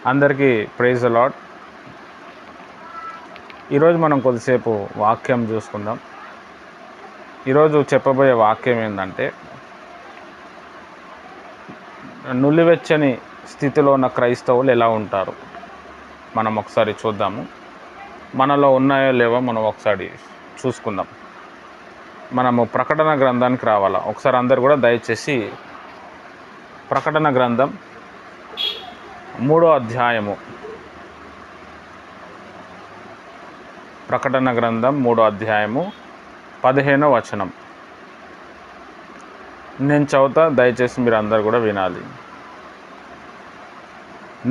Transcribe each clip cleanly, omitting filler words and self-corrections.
అందరికీ praise the lord. ఈరోజు మనం కొద్దిసేపు వాక్యం చూసుకుందాం. ఈరోజు చెప్పబోయే వాక్యం ఏంటంటే, నులివెచ్చని స్థితిలో ఉన్న క్రైస్తవులు ఎలా ఉంటారు మనం ఒకసారి చూద్దాము. మనలో ఉన్నాయో లేవో మనం ఒకసారి చూసుకుందాం. మనము ప్రకటన గ్రంథానికి రావాలా. ఒకసారి అందరు కూడా దయచేసి ప్రకటన గ్రంథం 3వ అధ్యాయము, ప్రకటన గ్రంథం 3వ అధ్యాయము 15వ వచనం నేను చదువుతా, దయచేసి మీరు అందరు కూడా వినాలి.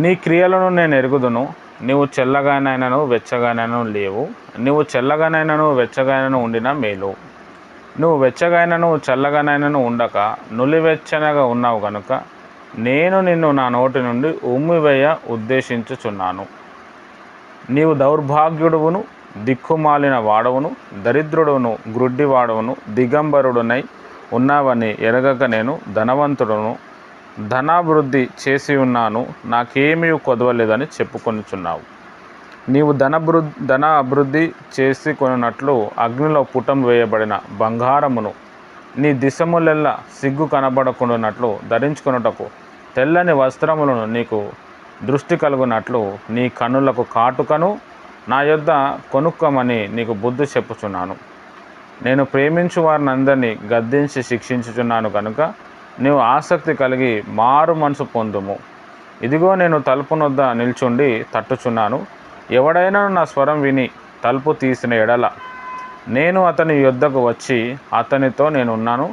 నీ క్రియలను నేను ఎరుగుదును, నీవు చల్లగానైనను వెచ్చగానైనను లేవు. నీవు చల్లగానైనను వెచ్చగానైనను ఉండిన మేలు. నువ్వు వెచ్చగానైనను చల్లగానైనను ఉండక నులివెచ్చనగా ఉన్నావు కనుక నేను నిన్ను నా నోటి నుండి ఉమ్మివేయ ఉద్దేశించుచున్నాను. నీవు దౌర్భాగ్యుడువును, దిక్కుమాలిన వాడవును, దరిద్రుడును, గ్రుడ్డివాడవును, దిగంబరుడునై ఉన్నావని ఎరగక నేను ధనవంతుడును, ధనాభివృద్ధి చేసి ఉన్నాను, నాకేమీ కొదవలేదని చెప్పుకొనుచున్నావు. నీవు ధన అభివృద్ధి చేసి కొనున్నట్లు అగ్నిలో పుటం వేయబడిన బంగారమును నీ దిశములెల్లా సిగ్గు కనబడకుండానట్లు ధరించుకొనుటకు తెల్లని వస్త్రములను నీకు దృష్టి కలుగునట్లు నీ కన్నులకు కాటుకను నా యొద్ద కొనుక్కోమని నీకు బుద్ధి చెప్పుచున్నాను. నేను ప్రేమించు వారిని అందరినీ గద్దించి శిక్షించుచున్నాను కనుక నీవు ఆసక్తి కలిగి మారు మనసు పొందుము. ఇదిగో నేను తలుపు నొద్ద నిల్చుండి తట్టుచున్నాను. ఎవడైనా నా స్వరం విని తలుపు తీసిన ఎడల నేను అతని యొద్దకు వచ్చి అతనితో నేనున్నాను,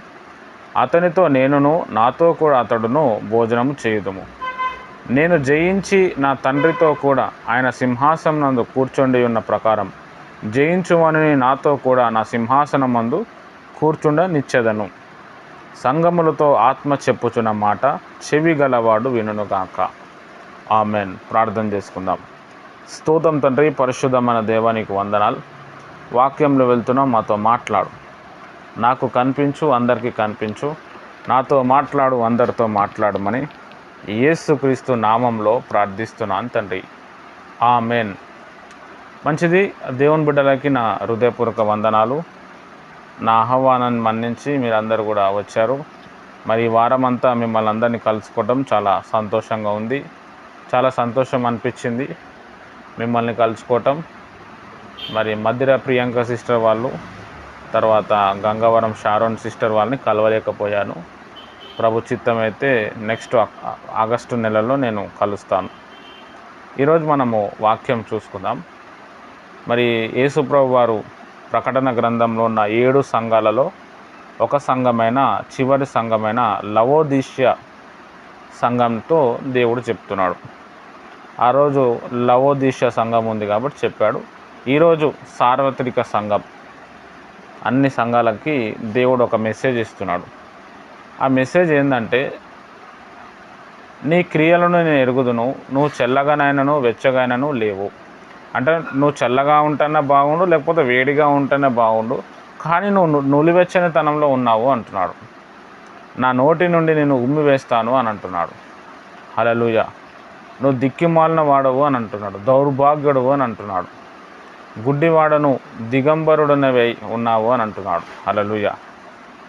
అతనితో నేనును, నాతో కూడా అతడును భోజనము చేయుదుము. నేను జయించి నా తండ్రితో కూడా ఆయన సింహాసనం నందు కూర్చుండి ఉన్న ప్రకారం జయించువని నాతో కూడా నా సింహాసనం మందు కూర్చుండ నిచ్చెదను. సంగములతో ఆత్మ చెప్పుచున్న మాట చెవి గలవాడు వినుగాక. ఆమెన్. ప్రార్థన చేసుకుందాం. స్తోత్రం తండ్రి, పరిశుద్ధమైన దేవానికి వందనాలు. వాక్యంలో వెళ్తున్నాం, మాతో మాట్లాడు. నాకు కనిపించు, అందరికీ కనిపించు. నాతో మాట్లాడు, అందరితో మాట్లాడమని యేసుక్రీస్తు నామంలో ప్రార్థిస్తున్నాను తండ్రి. ఆమెన్. మంచిది. దేవుని బిడ్డలకి నా హృదయపూర్వక వందనాలు. నా ఆహ్వానాన్ని మన్నించి మీరందరూ కూడా వచ్చారు. మరి ఈ వారం అంతా మిమ్మల్ని అందరినీ కలుసుకోవడం చాలా సంతోషంగా ఉంది. చాలా సంతోషం అనిపించింది మిమ్మల్ని కలుసుకోవటం. మరి మధ్యర ప్రియాంక సిస్టర్ వాళ్ళు, తర్వాత గంగవరం షారోన్ సిస్టర్ వాళ్ళని కలవలేకపోయాను. ప్రభు చిత్తం అయితే నెక్స్ట్ ఆగస్టు నెలలో నేను కలుస్తాను. ఈరోజు మనము వాక్యం చూసుకుందాం. మరి యేసుప్రభు వారు ప్రకటన గ్రంథంలో ఉన్న 7 సంఘాలలో ఒక సంఘమైన, చివరి సంఘమైన లవోదిష్య సంఘంతో దేవుడు చెప్తున్నాడు. ఆ రోజు లవోదిష్య సంఘం ఉంది కాబట్టి చెప్పాడు. ఈరోజు సార్వత్రిక సంఘం, అన్ని సంఘాలకి దేవుడు ఒక మెసేజ్ ఇస్తున్నాడు. ఆ మెసేజ్ ఏంటంటే, నీ క్రియలను నేను ఎరుగుదును, నువ్వు చల్లగానైనను వెచ్చగానైనను లేవు. అంటే నువ్వు చల్లగా ఉంటేనే బాగుండు, లేకపోతే వేడిగా ఉంటేనే బాగుండు, కానీ నువ్వు నులివెచ్చని తనంలో ఉన్నావు అంటున్నాడు. నా నోటి నుండి నేను ఉమ్మి వేస్తాను అని అంటున్నాడు. హల్లెలూయా. నువ్వు దిక్కిమాలిన వాడవు అని అంటున్నాడు, దౌర్భాగ్యుడవు అని అంటున్నాడు, గుడ్డివాడను, దిగంబరుడనవై ఉన్నావు అని అంటున్నాడు. హల్లెలూయా.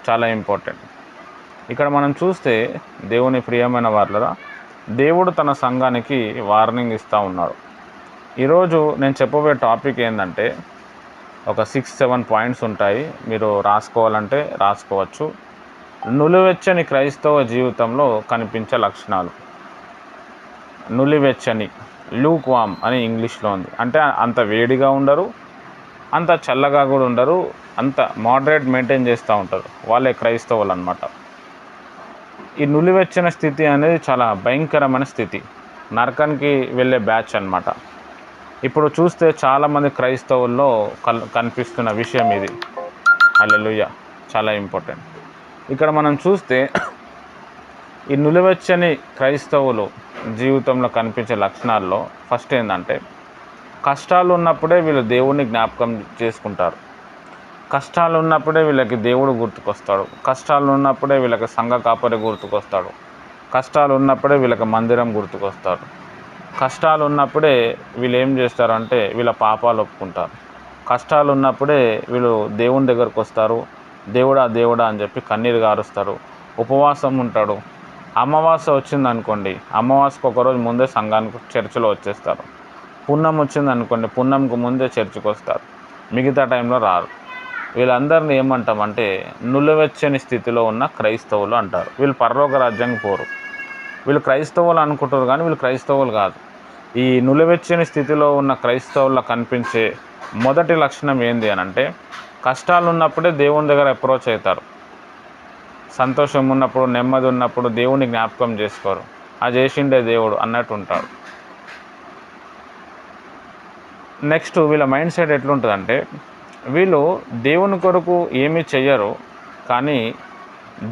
చాలా ఇంపార్టెంట్. ఇక్కడ మనం చూస్తే దేవుని ప్రియమైన వాళ్ళరా, దేవుడు తన సంఘానికి వార్నింగ్ ఇస్తూ ఉన్నాడు. ఈరోజు నేను చెప్పబోయే టాపిక్ ఏంటంటే, ఒక 6-7 పాయింట్స్ ఉంటాయి. మీరు రాసుకోవాలంటే రాసుకోవచ్చు. నులివెచ్చని క్రైస్తవ జీవితంలో కనిపించే లక్షణాలు. నులివెచ్చని, లూక్ వామ్ అని ఇంగ్లీష్లో ఉంది. అంటే అంత వేడిగా ఉండరు, అంత చల్లగా కూడా ఉండరు, అంత మోడరేట్ మెయింటైన్ చేస్తూ ఉంటారు. వాళ్ళే క్రైస్తవులు అన్నమాట. ఈ నులివెచ్చని స్థితి అనేది చాలా భయంకరమైన స్థితి, నరకానికి వెళ్ళే బ్యాచ్ అన్నమాట. ఇప్పుడు చూస్తే చాలామంది క్రైస్తవుల్లో కనిపిస్తున్న విషయం ఇది. హల్లెలూయా. చాలా ఇంపార్టెంట్. ఇక్కడ మనం చూస్తే ఈ నులివెచ్చని క్రైస్తవులు జీవితంలో కనిపించే లక్షణాల్లో ఫస్ట్ ఏంటంటే, కష్టాలు ఉన్నప్పుడే వీళ్ళు దేవుణ్ణి జ్ఞాపకం చేసుకుంటారు. కష్టాలు ఉన్నప్పుడే వీళ్ళకి దేవుడు గుర్తుకొస్తాడు. కష్టాలు ఉన్నప్పుడే వీళ్ళకి సంఘ కాపరి గుర్తుకొస్తాడు. కష్టాలు ఉన్నప్పుడే వీళ్ళకి మందిరం గుర్తుకొస్తాడు. కష్టాలు ఉన్నప్పుడే వీళ్ళు ఏం చేస్తారంటే వీళ్ళ పాపాలు ఒప్పుకుంటారు. కష్టాలు ఉన్నప్పుడే వీళ్ళు దేవుని దగ్గరకు వస్తారు. దేవుడా దేవుడా అని చెప్పి కన్నీరు గారుస్తారు. ఉపవాసం ఉంటాడు. అమావాస్య వచ్చిందనుకోండి, అమావాస్యకు ఒకరోజు ముందే సంఘానికి చర్చిలో వచ్చేస్తారు. పున్నం వచ్చిందనుకోండి, పున్నంకు ముందే చర్చికి వస్తారు. మిగతా టైంలో రారు. వీళ్ళందరినీ ఏమంటామంటే నులివెచ్చని స్థితిలో ఉన్న క్రైస్తవులు అంటారు. వీళ్ళు పరలోక రాజ్యానికి పోరు. వీళ్ళు క్రైస్తవులు అనుకుంటారు కానీ వీళ్ళు క్రైస్తవులు కాదు. ఈ నులివెచ్చని స్థితిలో ఉన్న క్రైస్తవుల్లో కనిపించే మొదటి లక్షణం ఏంది అని అంటే, కష్టాలు ఉన్నప్పుడే దేవుని దగ్గర అప్రోచ్ అవుతారు. సంతోషం ఉన్నప్పుడు, నెమ్మది ఉన్నప్పుడు దేవుని జ్ఞాపకం చేసుకోరు. ఆ చేసిండే దేవుడు అన్నట్టు ఉంటాడు. నెక్స్ట్ వీళ్ళ మైండ్ సెట్ ఎట్లుంటుందంటే, వీళ్ళు దేవుని కొరకు ఏమీ చెయ్యరు, కానీ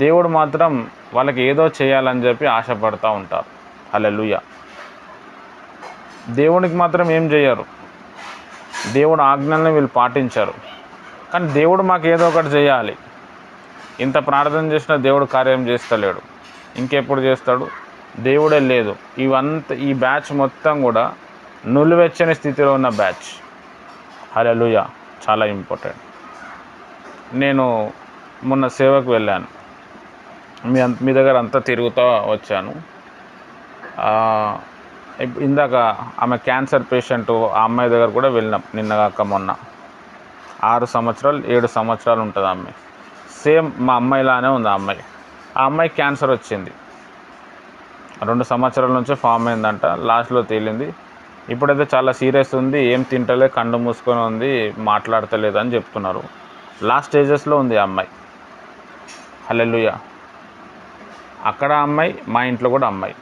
దేవుడు మాత్రం వాళ్ళకి ఏదో చేయాలని చెప్పి ఆశపడుతూ ఉంటారు. హల్లెలూయా. దేవునికి మాత్రం ఏం చేయరు, దేవుడు ఆజ్ఞల్ని వీళ్ళు పాటించరు, కానీ దేవుడు మాకు ఏదో ఒకటి చేయాలి. ఇంత ప్రార్థన చేసినా దేవుడు కార్యం చేస్తలేడు, ఇంకెప్పుడు చేస్తాడు? దేవుడే లేదు. ఈ బ్యాచ్ మొత్తం కూడా నులివెచ్చని స్థితిలో ఉన్న బ్యాచ్. హల్లెలూయా. చాలా ఇంపార్టెంట్. నేను మొన్న సేవకు వెళ్ళాను. మీ దగ్గర అంతా తిరుగుతూ వచ్చాను. ఇందాక ఆమె క్యాన్సర్ పేషెంట్, ఆ అమ్మాయి దగ్గర కూడా వెళ్ళినాం నిన్నగాక మొన్న. 6 సంవత్సరాలు 7 సంవత్సరాలు ఉంటుంది ఆ అమ్మాయి. సేమ్ మా అమ్మాయిలానే ఉంది ఆ అమ్మాయి. ఆ అమ్మాయికి క్యాన్సర్ వచ్చింది. 2 సంవత్సరాల నుంచే ఫామ్ అయిందంట. లాస్ట్లో తేలింది. ఇప్పుడైతే చాలా సీరియస్ ఉంది. ఏం తింటలే, కళ్ళు మూసుకొని ఉంది, మాట్లాడతలేదు అని చెప్తున్నారు. లాస్ట్ స్టేజెస్లో ఉంది ఆ అమ్మాయి. హల్లెలూయా. అక్కడ అమ్మాయి, మా ఇంట్లో కూడా అమ్మాయి.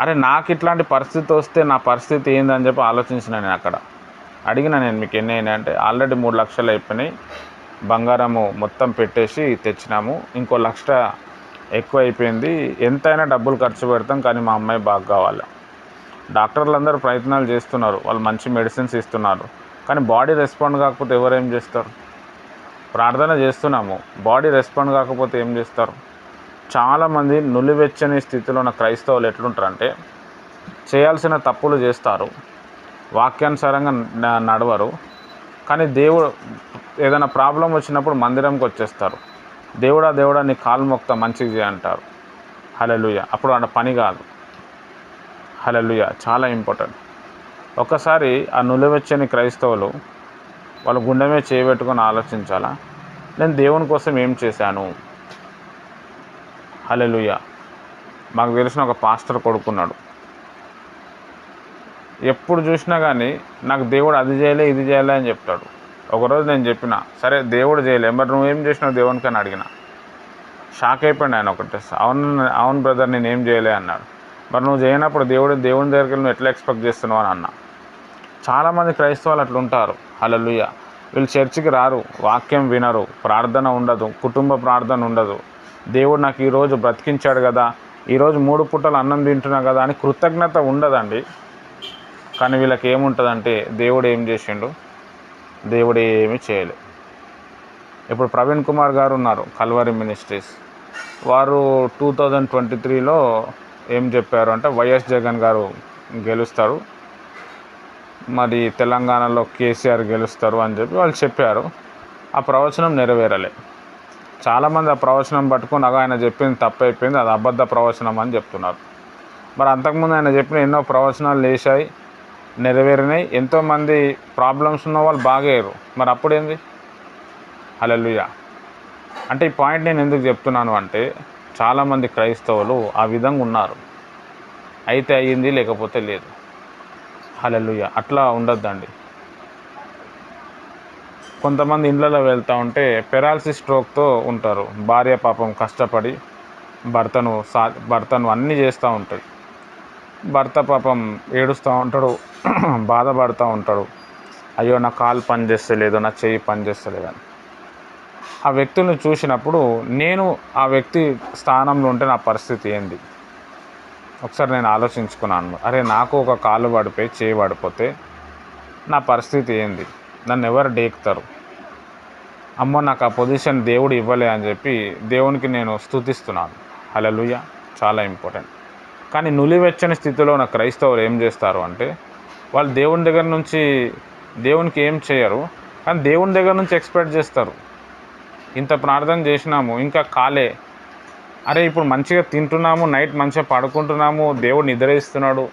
అరే నాకు ఇట్లాంటి పరిస్థితి వస్తే నా పరిస్థితి ఏందని చెప్పి ఆలోచించిన. నేను అక్కడ అడిగిన, నేను మీకు ఎన్ని అయినాయి అంటే, ఆల్రెడీ 3 లక్షలు అయిపోయినాయి, బంగారము మొత్తం పెట్టేసి తెచ్చినాము, ఇంకో 1 లక్ష ఎక్కువ అయిపోయింది, ఎంతైనా డబ్బులు ఖర్చు పెడతాం, కానీ మా అమ్మాయి బాగా కావాలి. డాక్టర్లు అందరూ ప్రయత్నాలు చేస్తున్నారు, వాళ్ళు మంచి మెడిసిన్స్ ఇస్తున్నారు, కానీ బాడీ రెస్పాండ్ కాకపోతే ఎవరేం చేస్తారు? ప్రార్థన చేస్తున్నాము, బాడీ రెస్పాండ్ కాకపోతే ఏం చేస్తారు? చాలామంది నులివెచ్చని స్థితిలో ఉన్న క్రైస్తవులు ఎట్లుంటారంటే, చేయాల్సిన తప్పులు చేస్తారు, వాక్యానుసారంగా నడవరు, కానీ దేవుడు ఏదైనా ప్రాబ్లం వచ్చినప్పుడు మందిరంకి వచ్చేస్తారు. దేవుడా దేవుడా నీ కాలు మొక్తా మంచిగా చేయంటారు. హల్లెలూయా. అప్పుడు ఆ పని కాదు. హల్లెలూయా. చాలా ఇంపార్టెంట్. ఒకసారి ఆ నులివెచ్చని క్రైస్తవులు వాళ్ళ గుండె మీద చేయబెట్టుకొని ఆలోచించాలా, నేను దేవుని కోసం ఏం చేశాను? హల్లెలూయా. మాకు తెలిసిన ఒక పాస్టర్ కొడుకున్నాడు. ఎప్పుడు చూసినా కానీ నాకు దేవుడు అది చేయలే ఇది చేయలే అని చెప్తాడు. ఒకరోజు నేను చెప్పిన, సరే దేవుడు చేయలే, మరి నువ్వేం చేసినావు దేవునికి అని అడిగిన. షాక్ అయిపోయాడు ఆయన. ఒకటే, అవును బ్రదర్ నేనేం చేయలే అన్నాడు. మరి నువ్వు చేయనప్పుడు దేవుని దగ్గరికి నువ్వు ఎట్లా ఎక్స్పెక్ట్ చేస్తున్నావు అని అన్నా. చాలామంది క్రైస్తవులు అట్లా ఉంటారు. హల్లెలూయా. వీళ్ళు చర్చికి రారు, వాక్యం వినరు, ప్రార్థన ఉండదు, కుటుంబ ప్రార్థన ఉండదు. దేవుడు నాకు ఈరోజు బ్రతికించాడు కదా, ఈరోజు 3 పూటలు అన్నం తింటున్నా కదా అని కృతజ్ఞత ఉండదండి. కానీ వీళ్ళకి ఏముంటుందంటే, దేవుడు ఏం చేసిండు, దేవుడు ఏమీ చేయలేదు. ఇప్పుడు ప్రవీణ్ కుమార్ గారు ఉన్నారు, కల్వరి మినిస్ట్రీస్. వారు 2023లో ఏం చెప్పారు అంటే, వైఎస్ జగన్ గారు గెలుస్తారు, మరి తెలంగాణలో కేసీఆర్ గెలుస్తారు అని చెప్పి వాళ్ళు చెప్పారు. ఆ ప్రవచనం నెరవేరలే. చాలామంది ఆ ప్రవచనం పట్టుకొని ఆయన చెప్పింది తప్పైపోయింది, అది అబద్ధ ప్రవచనం అని చెప్తున్నారు. మరి అంతకుముందు ఆయన చెప్పిన ఎన్నో ప్రవచనాలు లేచాయి, నెరవేరినాయి, ఎంతోమంది ప్రాబ్లమ్స్ ఉన్న వాళ్ళు బాగయ్యారు. మరి అప్పుడేంది? హల్లెలూయా. అంటే ఈ పాయింట్ నేను ఎందుకు చెప్తున్నాను అంటే, చాలామంది క్రైస్తవులు ఆ విధంగా ఉన్నారు. అయితే అయ్యింది, లేకపోతే లేదు. హల్లెలూయా. అట్లా ఉండొద్దండి. కొంతమంది ఇళ్ళలో వెళ్తూ ఉంటే పెరాలసిస్ స్ట్రోక్తో ఉంటారు. భార్య పాపం కష్టపడి భర్తను అన్నీ చేస్తూ ఉంటుంది. భర్త పాపం ఏడుస్తూ ఉంటాడు, బాధపడుతూ ఉంటాడు, అయ్యో నా కాలు పని చేస్తలేదు, నా చెయ్యి పని చేస్తలేదు అని. ఆ వ్యక్తులను చూసినప్పుడు నేను ఆ వ్యక్తి స్థానంలో ఉంటే నా పరిస్థితి ఏంది? ఒకసారి నేను ఆలోచించుకున్నాను. అరే నాకు ఒక కాలు పడిపోయి చేయి పడిపోతే నా పరిస్థితి ఏంది? నన్ను ఎవరు డేకుతారు? అమ్మో నాకు ఆ పొజిషన్ దేవుడు ఇవ్వలే అని చెప్పి దేవునికి నేను స్తుతిస్తున్నాను. హల్లెలూయా. చాలా ఇంపార్టెంట్. కానీ నులివెచ్చని స్థితిలో ఉన్న క్రైస్తవులు ఏం చేస్తారు అంటే, వాళ్ళు దేవుని దగ్గర నుంచి దేవునికి ఏం చేయరు, కానీ దేవుని దగ్గర నుంచి ఎక్స్పెక్ట్ చేస్తారు. ఇంత ప్రార్థన చేసినాము ఇంకా కాలే, అరే ఇప్పుడు మంచిగా తింటున్నాము, నైట్ మంచిగా పడుకుంటున్నాము, దేవుడు నిద్ర ఇస్తున్నాడు,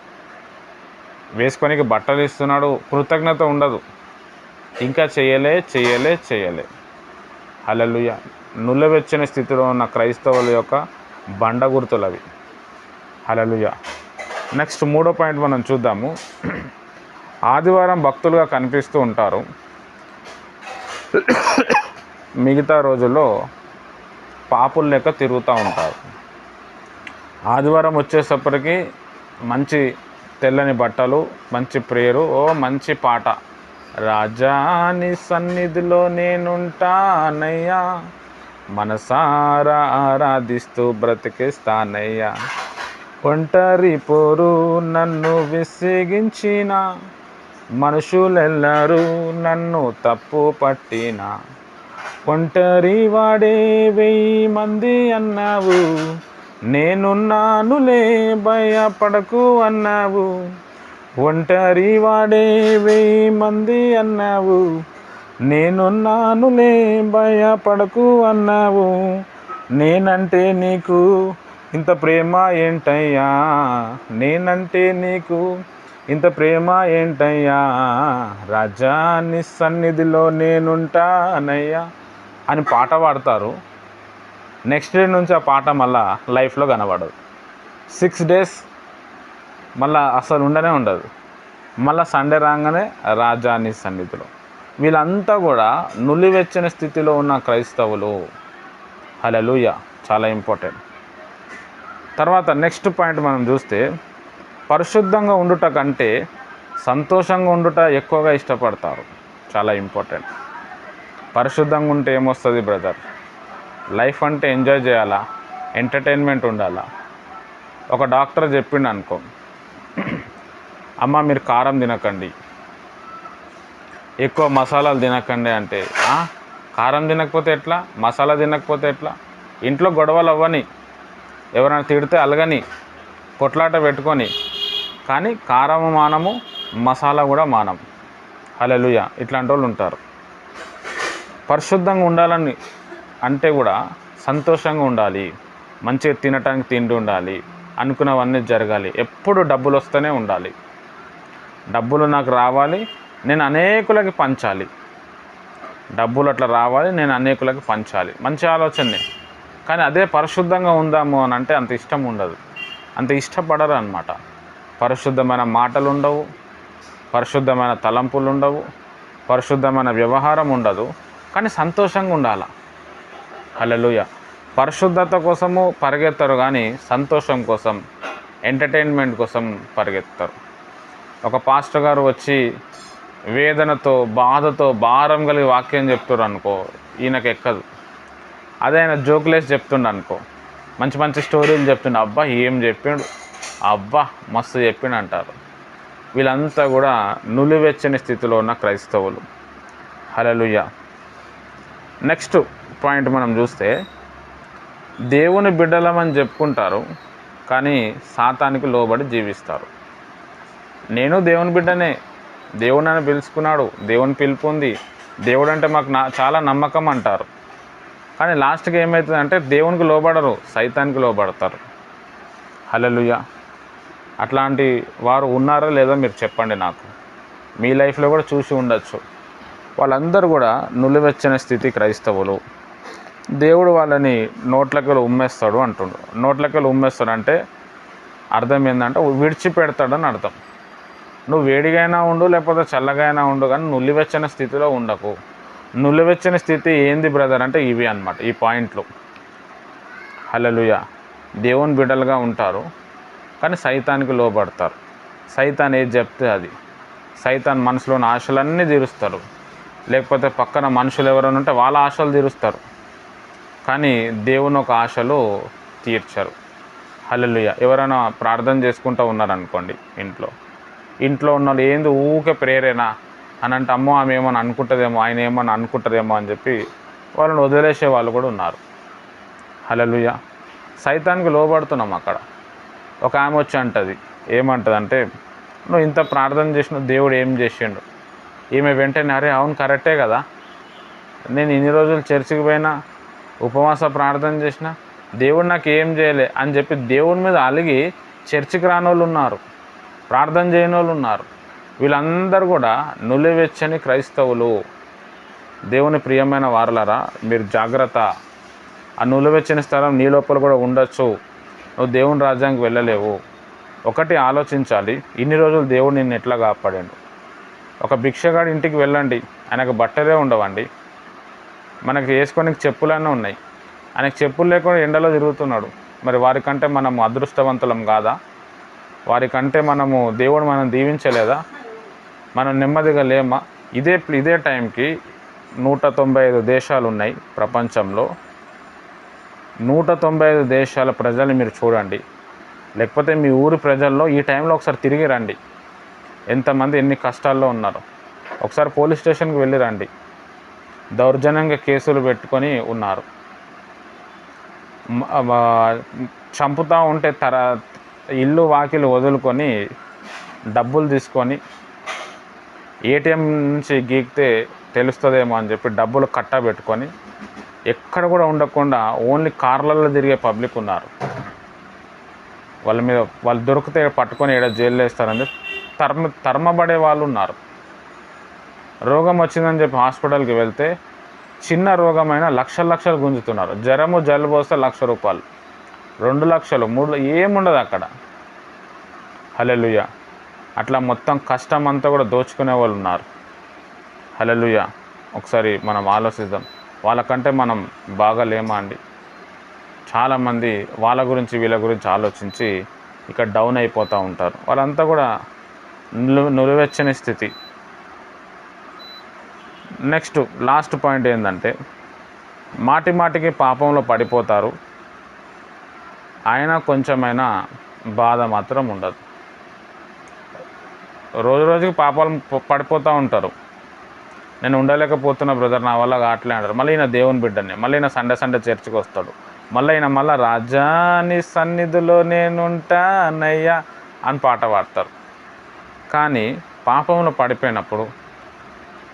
వేసుకొనికి బట్టలు ఇస్తున్నాడు, కృతజ్ఞత ఉండదు. ఇంకా చేయలే చేయలే చేయలే. హల్లెలూయా. నులవెచ్చని స్థితిలో ఉన్న క్రైస్తవుల యొక్క బండ గుర్తులు అవి. హల్లెలూయా. నెక్స్ట్ 3వ పాయింట్ మనం చూద్దాము. ఆదివారం భక్తులుగా కనిపిస్తూ ఉంటారు, మిగతా రోజుల్లో పాపుల లెక్క తిరుగుతూ ఉంటారు. ఆదివారం వచ్చేసప్పటికి మంచి తెల్లని బట్టలు, మంచి ప్రేయరు, మంచి పాట, రాజాని సన్నిధిలో నేనుంటానయ్యా, మనసారా ఆరాధిస్తూ బ్రతికిస్తానయ్యా, ఒంటరి పోరు నన్ను విసిగించిన, మనుషులెల్లరూ నన్ను తప్పు పట్టిన, ఒంటరి వాడే 1000 మంది అన్నావు, నేనున్నానులే భయపడకు అన్నావు, ఒంటరి వాడే 1000 మంది అన్నావు, నేనున్నానులే భయపడకు అన్నావు, నేనంటే నీకు ఇంత ప్రేమ ఏంటయ్యా, నేనంటే నీకు ఇంత ప్రేమ ఏంటయ్యా, రాజా నీ సన్నిధిలో నేనుంటానయ్యా అని పాట పాడతారు. నెక్స్ట్ డే నుంచి ఆ పాట మళ్ళా లైఫ్లో కనబడదు. 6 days మళ్ళా అసలు ఉండనే ఉండదు. మళ్ళీ సండే రాగానే రాజా నీ సన్నిధిలో. వీళ్ళంతా కూడా నులివెచ్చని స్థితిలో ఉన్న క్రైస్తవులు. హల్లెలూయా. చాలా ఇంపార్టెంట్. తర్వాత నెక్స్ట్ పాయింట్ మనం చూస్తే, పరిశుద్ధంగా ఉండుట కంటే సంతోషంగా ఉండుట ఎక్కువగా ఇష్టపడతారు. చాలా ఇంపార్టెంట్. పరిశుద్ధంగా ఉంటే ఏమొస్తుంది బ్రదర్? లైఫ్ అంటే ఎంజాయ్ చేయాలా, ఎంటర్టైన్మెంట్ ఉండాలా. ఒక డాక్టర్ చెప్పిండు అనుకో, అమ్మ మీరు కారం తినకండి, ఎక్కువ మసాలాలు తినకండి అంటే, కారం తినకపోతే ఎట్లా, మసాలా తినకపోతే ఎట్లా? ఇంట్లో గొడవలు అవ్వని, ఎవరైనా తిడితే అలగని, కొట్లాట పెట్టుకొని, కానీ కారం మానము, మసాలా కూడా మానం. హల్లెలూయా. ఇట్లాంటి వాళ్ళు ఉంటారు. పరిశుద్ధంగా ఉండాలని అంటే కూడా సంతోషంగా ఉండాలి, మంచిగా తినటానికి తిండి ఉండాలి, అనుకున్నవన్నీ జరగాలి, ఎప్పుడు డబ్బులు వస్తూనే ఉండాలి, డబ్బులు నాకు రావాలి, నేను అనేకులకి పంచాలి, డబ్బులు అట్లా రావాలి, నేను అనేకులకి పంచాలి, మంచి ఆలోచనే. కానీ అదే పరిశుద్ధంగా ఉందాము అని అంటే అంత ఇష్టం ఉండదు, అంత ఇష్టపడరు అన్నమాట. పరిశుద్ధమైన మాటలు ఉండవు, పరిశుద్ధమైన తలంపులు ఉండవు, పరిశుద్ధమైన వ్యవహారం ఉండదు, కానీ సంతోషంగా ఉండాలి. హల్లెలూయా. పరిశుద్ధత కోసము పరిగెత్తరు, కానీ సంతోషం కోసం, ఎంటర్టైన్మెంట్ కోసం పరిగెత్తారు. ఒక పాస్టర్ గారు వచ్చి వేదనతో, బాధతో, భారం కలిగి వాక్యం చెప్తారు అనుకో, ఈయనకు ఎక్కదు. అదే ఆయన జోకులేసి చెప్తుండ అనుకో, మంచి మంచి స్టోరీలు చెప్తుండే, అబ్బా ఏం చెప్పిండు, అబ్బా మస్తు చెప్పిండు అంటారు. వీళ్ళంతా కూడా నులివెచ్చని స్థితిలో ఉన్న క్రైస్తవులు. హల్లెలూయా. నెక్స్ట్ పాయింట్ మనం చూస్తే, దేవుని బిడ్డలమని చెప్పుకుంటారు, కానీ సాతానికి లోబడి జీవిస్తారు. నేను దేవుని బిడ్డనే, దేవుడు నన్ను పిలుచుకున్నాడు, దేవుని పిలుపు ఉంది, దేవుడు అంటే మాకు చాలా నమ్మకం అంటారు. కానీ లాస్ట్కి ఏమవుతుందంటే దేవునికి లోబడరు, సైతానికి లోబడతారు. హల్లెలూయా. అట్లాంటి వారు ఉన్నారా లేదా మీరు చెప్పండి నాకు. మీ లైఫ్లో కూడా చూసి ఉండొచ్చు. వాళ్ళందరూ కూడా నులివెచ్చని స్థితి క్రైస్తవులు. దేవుడు వాళ్ళని నోట్లకెళ్ళి ఉమ్మేస్తాడు అంటుండు. నోట్లకెళ్ళి ఉమ్మేస్తాడు అంటే అర్థం ఏంటంటే విడిచిపెడతాడని అర్థం. నువ్వు వేడిగైనా ఉండు, లేకపోతే చల్లగైనా ఉండు, కానీ నులివెచ్చని స్థితిలో ఉండకు. నులివెచ్చని స్థితి ఏంది బ్రదర్ అంటే ఇవి అన్నమాట, ఈ పాయింట్లు. హల్లెలూయా. దేవుని బిడ్డలుగా ఉంటారు, కానీ సైతానికి లోబడతారు. సైతాన్ ఏది చెప్తే అది. సైతాన్ మనసులోని ఆశలన్నీ తీరుస్తారు, లేకపోతే పక్కన మనుషులు ఎవరైనా ఉంటే వాళ్ళ ఆశలు తీరుస్తారు, కానీ దేవుని ఒక ఆశలు తీర్చరు. హల్లెలూయా. ఎవరైనా ప్రార్థన చేసుకుంటూ ఉన్నారనుకోండి, ఇంట్లో ఉన్న వాళ్ళు ఏంది ఊకే ప్రేరేనా అని అంటే, అమ్మో ఆమె ఏమని అనుకుంటుందేమో, ఆయన ఏమని అనుకుంటుందేమో అని చెప్పి వాళ్ళని వదిలేసే వాళ్ళు కూడా ఉన్నారు. హల్లెలూయా. సైతానికి లోబడుతున్నాం అక్కడ. ఒక ఆమె వచ్చి అంటుంది, ఏమంటుంది అంటే, నువ్వు ఇంత ప్రార్థన చేసినావు, దేవుడు ఏం చేసిండు? ఈమె వెంటనే, అరే అవును కరెక్టే కదా, నేను ఇన్ని రోజులు చర్చికి పోయినా, ఉపవాస ప్రార్థన చేసిన, దేవుడు నాకు ఏం చేయలే అని చెప్పి దేవుని మీద అలిగి చర్చికి రాని వాళ్ళు ఉన్నారు, ప్రార్థన చేయని వాళ్ళు ఉన్నారు. వీళ్ళందరూ కూడా నులివెచ్చని క్రైస్తవులు. దేవుని ప్రియమైన వారలారా, మీరు జాగ్రత్త. ఆ నులివెచ్చని స్థలం నీ లోపల కూడా ఉండొచ్చు. నువ్వు దేవుని రాజ్యానికి వెళ్ళలేవు. ఒకటి ఆలోచించాలి, ఇన్ని రోజులు దేవుడు నిన్ను ఎట్లా కాపాడాడు. ఒక భిక్షగాడి ఇంటికి వెళ్ళండి, ఆయనకు బట్టలే ఉండవండి, మనకి వేసుకోనికి చెప్పులన్నీ ఉన్నాయి, ఆయనకు చెప్పులు లేకుండా ఎండలో తిరుగుతున్నాడు. మరి వారికంటే మనము అదృష్టవంతులం కాదా? వారికంటే దేవుడు మనం దీవించలేదా? మనం నెమ్మదిగా లేమా? ఇదే టైంకి 195 దేశాలు ఉన్నాయి ప్రపంచంలో. 195 దేశాల ప్రజల్ని మీరు చూడండి, లేకపోతే మీ ఊరి ప్రజల్లో ఈ టైంలో ఒకసారి తిరిగి రండి. ఎంతమంది ఎన్ని కష్టాల్లో ఉన్నారు. ఒకసారి పోలీస్ స్టేషన్కి వెళ్ళి రండి. దౌర్జన్యంగా కేసులు పెట్టుకొని ఉన్నారు. చంపుతూ ఉంటే ఇల్లు వాకిలు వదులుకొని డబ్బులు తీసుకొని ఏటీఎం నుంచి గీకితే తెలుస్తుందేమో అని చెప్పి డబ్బులు కట్టబెట్టుకొని ఎక్కడ కూడా ఉండకుండా ఓన్లీ కార్లలో తిరిగే పబ్లిక్ ఉన్నారు. వాళ్ళు దొరికితే పట్టుకొని ఏదో జైల్లో వేస్తారని తరమబడే వాళ్ళు ఉన్నారు. రోగం వచ్చిందని చెప్పి హాస్పిటల్కి వెళ్తే చిన్న రోగమైన లక్షలు గుంజుతున్నారు. జ్వరము జలుబు వస్తే ₹1,00,000, 2,00,000, 3 ఏముండదు అక్కడ. హల్లెలూయా. అట్లా మొత్తం కష్టం అంతా కూడా దోచుకునే వాళ్ళు ఉన్నారు. హల్లెలూయా. ఒకసారి మనం ఆలోచిద్దాం, వాళ్ళకంటే మనం బాగా లేమా అండి? చాలామంది వాళ్ళ గురించి వీళ్ళ గురించి ఆలోచించి ఇక్కడ డౌన్ అయిపోతూ ఉంటారు. వాళ్ళంతా కూడా నులివెచ్చని స్థితి. నెక్స్ట్ లాస్ట్ పాయింట్ ఏంటంటే, మాటికి పాపంలో పడిపోతారు, అయినా కొంచెమైనా బాధ మాత్రం ఉండదు. రోజుకి పాపాలు పడిపోతూ ఉంటారు. నేను ఉండలేకపోతున్నా బ్రదర్, నా వల్ల కావట్లే అంటారు. మళ్ళీ ఈయన దేవుని బిడ్డని, మళ్ళీ ఈయన సండే చర్చికి వస్తాడు. మళ్ళీ రాజాని సన్నిధిలో నేనుంటానయ్యా అని పాట పాడతారు. కానీ పాపంలో పడిపోయినప్పుడు,